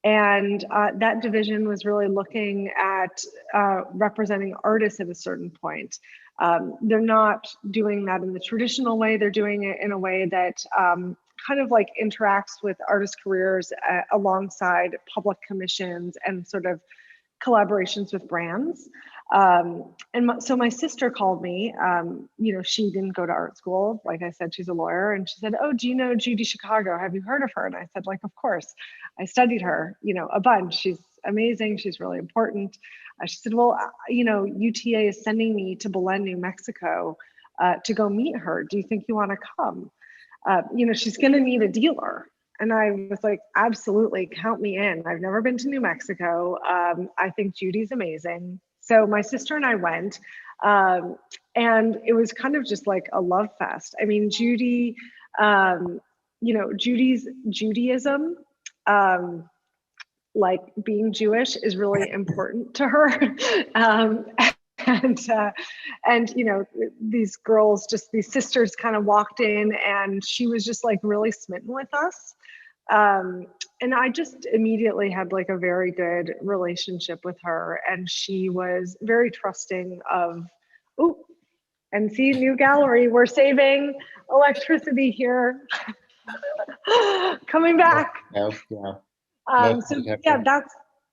And that division was really looking at representing artists at a certain point. They're not doing that in the traditional way. They're doing it in a way that kind of interacts with artist careers alongside public commissions and sort of collaborations with brands. So my sister called me, she didn't go to art school. Like I said, she's a lawyer. And she said, "Oh, do you know Judy Chicago? Have you heard of her?" And I said, of course. I studied her, a bunch. She's amazing. She's really important. She said, "Well, UTA is sending me to Belen, New Mexico to go meet her. Do you think you want to come?" she's going to need a dealer. And I was like, absolutely, count me in. I've never been to New Mexico. I think Judy's amazing. So my sister and I went, and it was kind of just like a love fest. I mean, Judy, Judy's Judaism, like being Jewish is really important to her. And these girls, just these sisters kind of walked in, and she was just like really smitten with us. And I just immediately had like a very good relationship with her, and she was very trusting of, oh, and see, new gallery, we're saving electricity here. Coming back. Yeah. So yeah,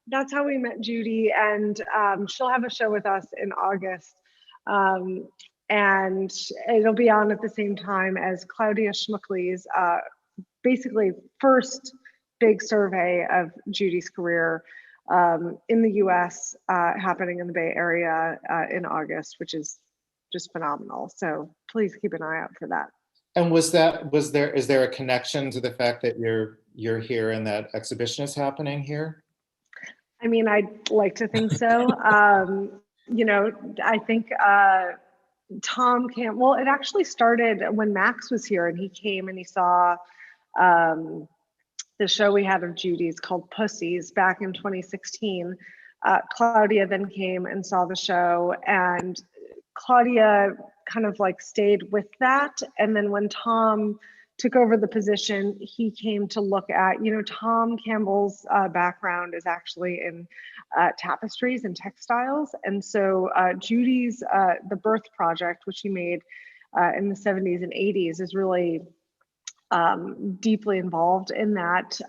that's how we met Judy, and she'll have a show with us in August, and it'll be on at the same time as Claudia Schmuckley's basically first big survey of Judy's career in the U.S. Happening in the Bay Area in August, which is just phenomenal. So please keep an eye out for that. And is there a connection to the fact that you're here and that exhibition is happening here? I mean, I'd like to think so. I think Tom can't, well, it actually started when Max was here, and he came and he saw the show we had of Judy's called Pussies back in 2016. Claudia then came and saw the show, and Claudia kind of like stayed with that. And then when Tom took over the position, he came to look at, Tom Campbell's background is actually in tapestries and textiles. And so Judy's The Birth Project, which he made in the 70s and 80s, is really deeply involved in that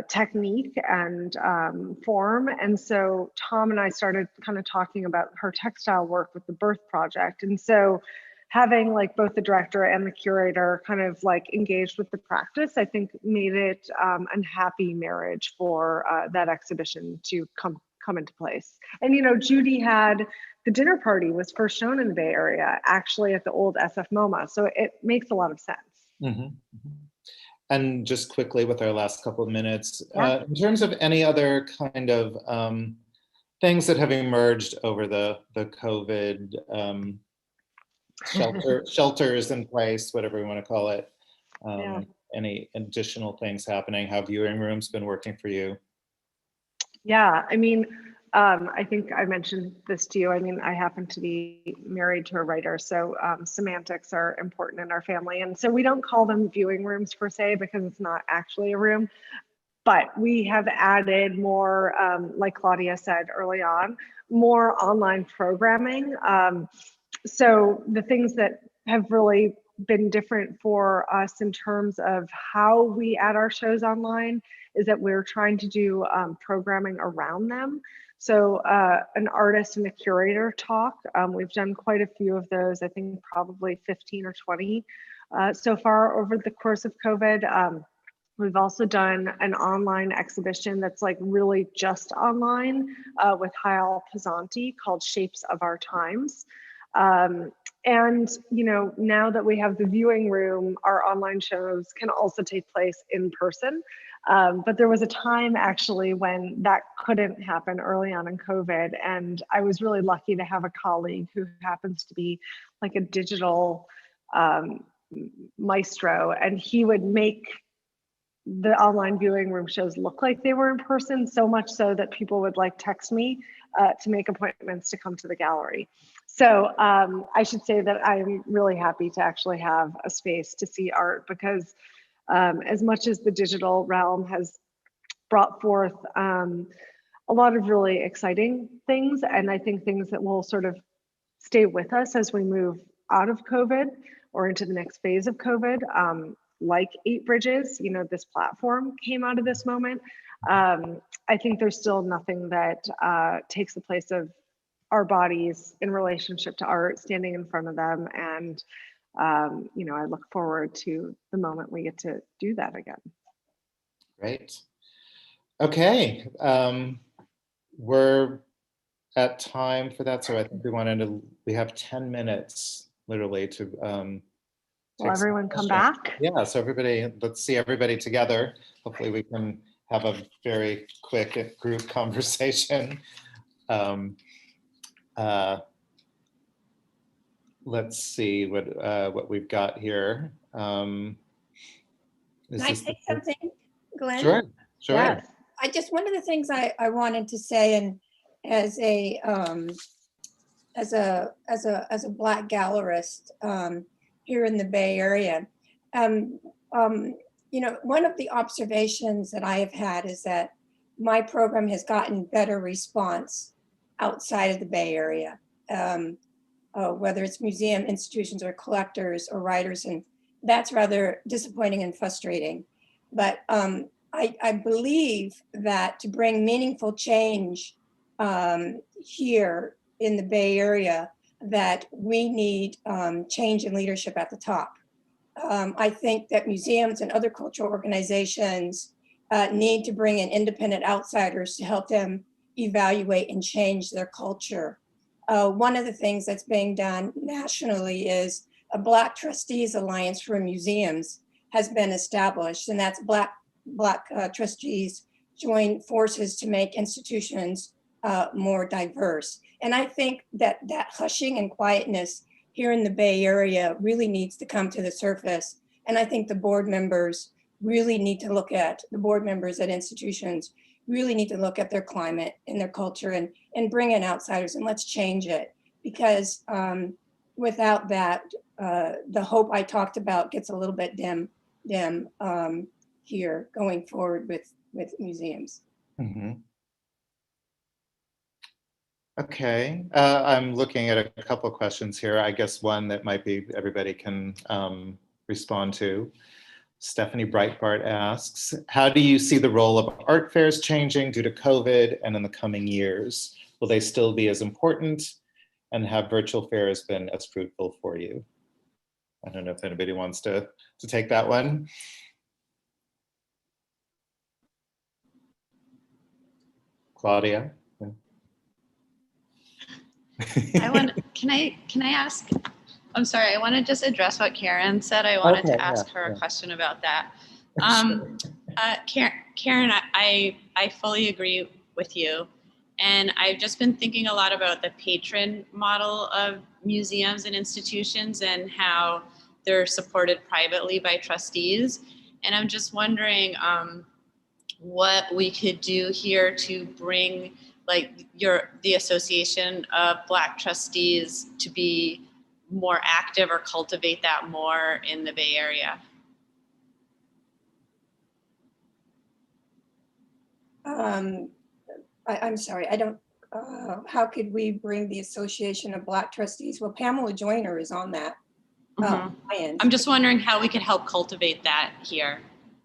technique and form. And so Tom and I started kind of talking about her textile work with the Birth Project. And so having like both the director and the curator kind of like engaged with the practice, I think made it a happy marriage for that exhibition to come into place. And Judy had the dinner party was first shown in the Bay Area, actually at the old SF MoMA. So it makes a lot of sense. Mm-hmm. Mm-hmm. And just quickly with our last couple of minutes, Yeah. in terms of any other kind of things that have emerged over the COVID shelters in place, whatever you want to call it, any additional things happening? How viewing rooms been working for you? Yeah, I mean, I think I mentioned this to you. I mean, I happen to be married to a writer, so semantics are important in our family. And so we don't call them viewing rooms per se, because it's not actually a room, but we have added more, like Claudia said early on, more online programming. So the things that have really been different for us in terms of how we add our shows online is that we're trying to do programming around them. So an artist and a curator talk, we've done quite a few of those, I think probably 15 or 20 so far over the course of COVID. We've also done an online exhibition that's like really just online with Hayal Pazanti called Shapes of Our Times. And now that we have the viewing room, our online shows can also take place in person. But there was a time actually when that couldn't happen early on in COVID. And I was really lucky to have a colleague who happens to be like a digital maestro, and he would make the online viewing room shows look like they were in person, so much so that people would like text me to make appointments to come to the gallery. So I should say that I'm really happy to actually have a space to see art, because as much as the digital realm has brought forth a lot of really exciting things, and I think things that will sort of stay with us as we move out of COVID or into the next phase of COVID, like 8 Bridges, this platform came out of this moment. I think there's still nothing that takes the place of our bodies in relationship to art, standing in front of them. And, I look forward to the moment we get to do that again. Great. Okay. We're at time for that. So I think we have 10 minutes literally to Will everyone come back? Yeah, so everybody, let's see everybody together. Hopefully we can have a very quick group conversation. Let's see what we've got here. Can I say something, Glenn? Sure, sure. Yes. One of the things I wanted to say, and as a Black gallerist here in the Bay Area, you know, one of the observations that I have had is that my program has gotten better response outside of the Bay Area, whether it's museum institutions or collectors or writers, and that's rather disappointing and frustrating. But I believe that to bring meaningful change here in the Bay Area, that we need change in leadership at the top. I think that museums and other cultural organizations need to bring in independent outsiders to help them evaluate and change their culture. One of the things that's being done nationally is a Black Trustees Alliance for Museums has been established, and that's Black trustees join forces to make institutions more diverse. And I think that hushing and quietness here in the Bay Area really needs to come to the surface. And I think the board members really need to look at, the board members at institutions really need to look at their climate and their culture and bring in outsiders, and let's change it. Because without that, the hope I talked about gets a little bit dim here going forward with museums. Mm-hmm. Okay, I'm looking at a couple of questions here. I guess one that might be everybody can respond to. Stephanie Breitbart asks, how do you see the role of art fairs changing due to COVID and in the coming years? Will they still be as important? And have virtual fairs been as fruitful for you? I don't know if anybody wants to take that one. Claudia? Can I ask? I'm sorry, I want to just address what Karen said. I wanted to ask her a question about that. Karen, I fully agree with you. And I've just been thinking a lot about the patron model of museums and institutions and how they're supported privately by trustees. And I'm just wondering what we could do here to bring the Association of Black Trustees to be more active or cultivate that more in the Bay Area. I'm sorry, I don't, how could we bring the Association of Black Trustees? Well, Pamela Joyner is on that. I'm just wondering how we could help cultivate that here.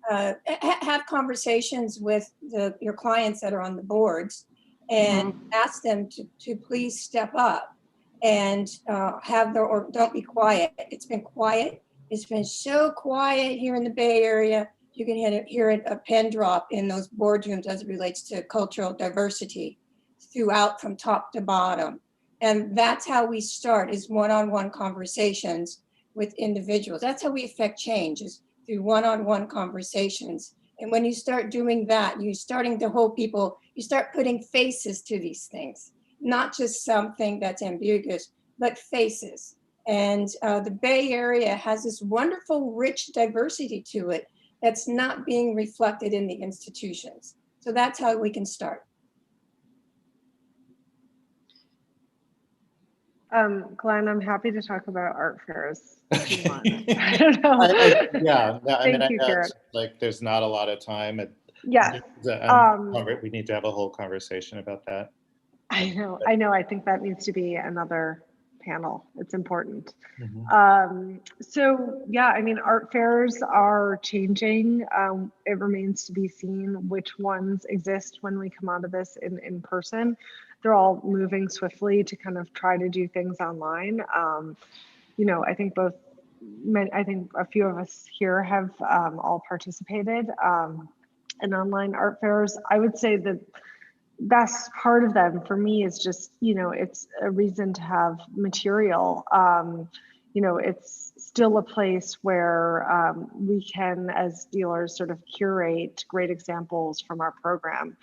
Have conversations with your clients that are on the boards and ask them to please step up and or don't be quiet. It's been quiet. It's been so quiet here in the Bay Area. You can hear it a pin drop in those boardrooms as it relates to cultural diversity throughout from top to bottom. And that's how we start, is one-on-one conversations with individuals. That's how we affect change, is through one-on-one conversations. And when you start doing that, you're starting to hold people, you start putting faces to these things, not just something that's ambiguous, but faces. And the Bay Area has this wonderful, rich diversity to it that's not being reflected in the institutions. So that's how we can start. Glenn, I'm happy to talk about art fairs if you want. I don't know. Thank you, Karen. Like, there's not a lot of time. Yeah. We need to have a whole conversation about that. I know. I think that needs to be another panel. It's important. So yeah, I mean, art fairs are changing. It remains to be seen which ones exist when we come out of this in person. They're all moving swiftly to kind of try to do things online. You know, I think a few of us here have all participated in online art fairs. I would say the best part of them for me is just, you know, it's a reason to have material. you know, it's still a place where we can, as dealers, sort of curate great examples from our program.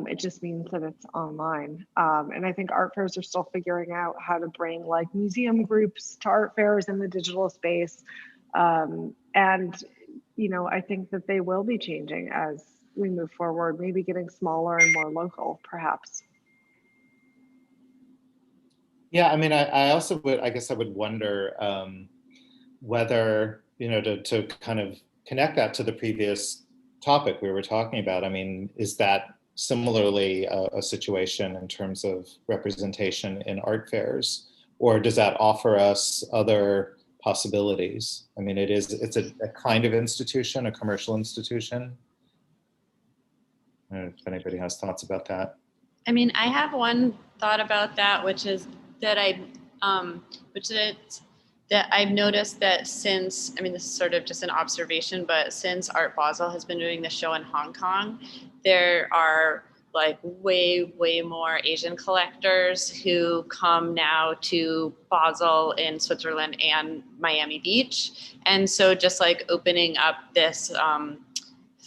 It just means that it's online. And I think art fairs are still figuring out how to bring like museum groups to art fairs in the digital space. And, you know, I think that they will be changing as we move forward, maybe getting smaller and more local, perhaps. Yeah, I mean, I also would, I guess I would wonder whether, you know, to kind of connect that to the previous topic we were talking about. I mean, is that similarly a situation in terms of representation in art fairs, or does that offer us other possibilities? I mean, it's a kind of institution, a commercial institution. I don't know if anybody has thoughts about that. I mean, I have one thought about that, which is that that I've noticed that since, I mean, this is sort of just an observation, but since Art Basel has been doing the show in Hong Kong, there are like way more Asian collectors who come now to Basel in Switzerland and Miami Beach. And so just like opening up this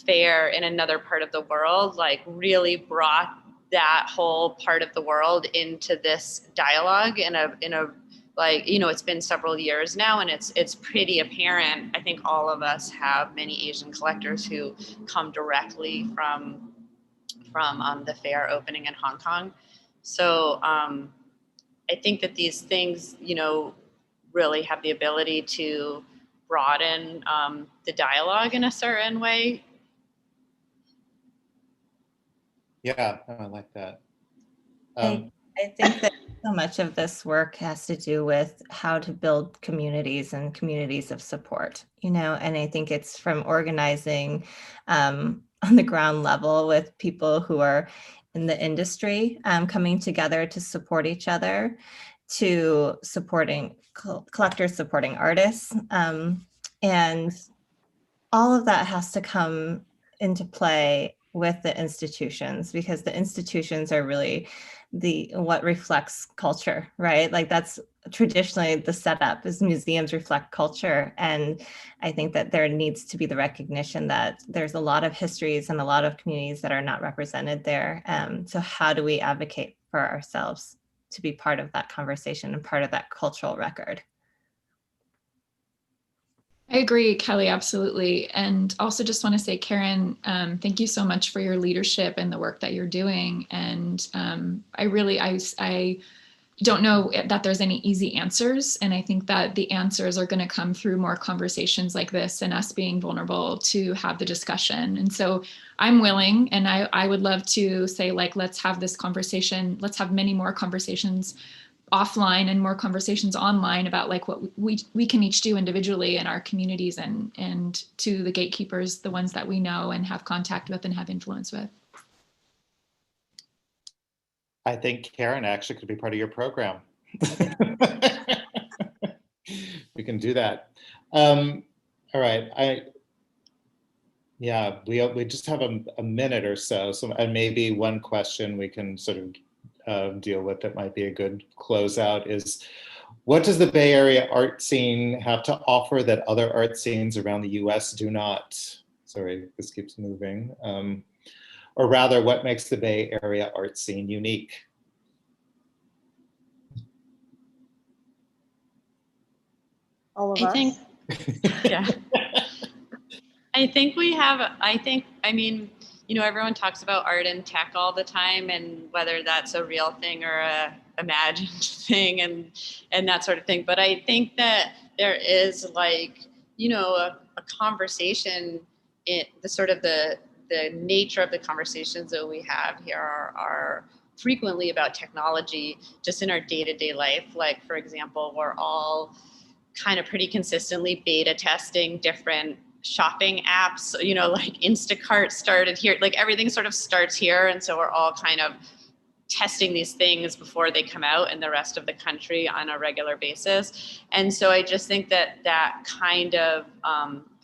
fair in another part of the world, like really brought that whole part of the world into this dialogue in a like, you know, it's been several years now, and it's pretty apparent. I think all of us have many Asian collectors who come directly from the fair opening in Hong Kong. So I think that these things, you know, really have the ability to broaden the dialogue in a certain way. Yeah, I like that. I think that so much of this work has to do with how to build communities and communities of support, you know, and I think it's from organizing on the ground level with people who are in the industry coming together to support each other, to supporting collectors, supporting artists. And all of that has to come into play with the institutions, because the institutions are really what reflects culture, right? Like that's traditionally the setup, is museums reflect culture. And I think that there needs to be the recognition that there's a lot of histories and a lot of communities that are not represented there. So how do we advocate for ourselves to be part of that conversation and part of that cultural record? I agree, Kelly, absolutely. And also just want to say, Karen, thank you so much for your leadership and the work that you're doing. And I don't know that there's any easy answers. And I think that the answers are going to come through more conversations like this and us being vulnerable to have the discussion. And so I'm willing, and I would love to say, like, let's have this conversation. Let's have many more conversations offline and more conversations online about like what we can each do individually in our communities and to the gatekeepers, the ones that we know and have contact with and have influence with. I think Karen actually could be part of your program. We can do that. All right, we just have a minute or so, and maybe one question we can sort of deal with that might be a good closeout is, what does the Bay Area art scene have to offer that other art scenes around the US do not? Sorry, this keeps moving. Or rather, what makes the Bay Area art scene unique? All of us? Yeah. I mean, you know, everyone talks about art and tech all the time, and whether that's a real thing or a imagined thing and that sort of thing. But I think that there is, like, you know, a conversation in the sort of the nature of the conversations that we have here are frequently about technology just in our day-to-day life. Like, for example, we're all kind of pretty consistently beta testing different shopping apps, you know, like Instacart started here, like everything sort of starts here. And so we're all kind of testing these things before they come out in the rest of the country on a regular basis. And so I just think that that kind of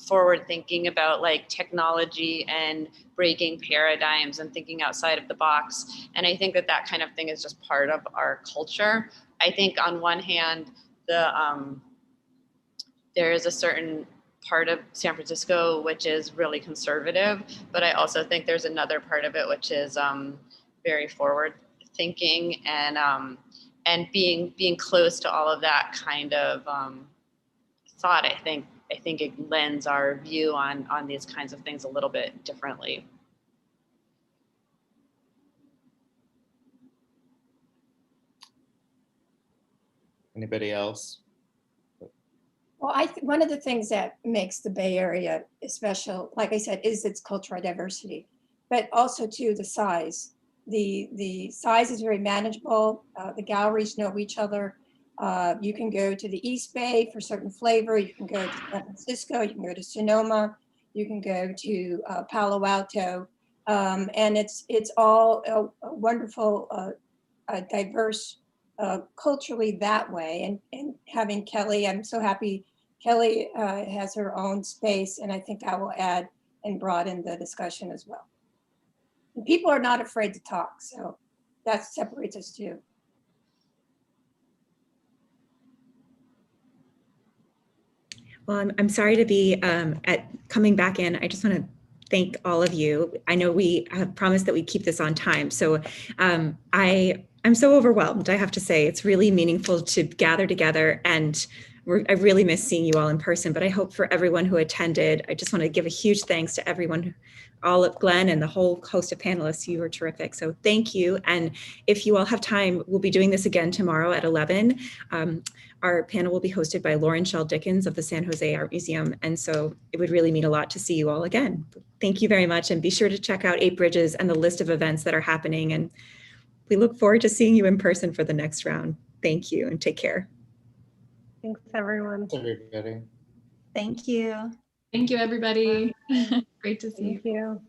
forward thinking about like technology and breaking paradigms and thinking outside of the box. And I think that that kind of thing is just part of our culture. I think on one hand, there is a certain part of San Francisco which is really conservative, but I also think there's another part of it which is very forward thinking, and being close to all of that kind of thought. I think it lends our view on these kinds of things a little bit differently. Anybody else? Well, one of the things that makes the Bay Area special, like I said, is its cultural diversity, but also too the size. The size is very manageable. The galleries know each other. You can go to the East Bay for certain flavor. You can go to San Francisco. You can go to Sonoma. You can go to Palo Alto, and it's all a wonderful, diverse. Culturally that way, and having Kelly, I'm so happy Kelly has her own space, and I think that will add and broaden the discussion as well. And people are not afraid to talk, so that separates us too. Well, I'm sorry to be coming back in. I just want to thank all of you. I know we have promised that we keep this on time, so I'm so overwhelmed, I have to say. It's really meaningful to gather together, and I really miss seeing you all in person, but I hope for everyone who attended, I just want to give a huge thanks to everyone, all of Glen and the whole host of panelists. You were terrific, so thank you. And if you all have time, we'll be doing this again tomorrow at 11. Our panel will be hosted by Schell Dickens of the San Jose Art Museum, and so it would really mean a lot to see you all again. Thank you very much, and be sure to check out 8 Bridges and the list of events that are happening, and we look forward to seeing you in person for the next round. Thank you, and take care. Thanks, everyone. Thanks, everybody. Thank you. Thank you, everybody. Great to see you. Thank you.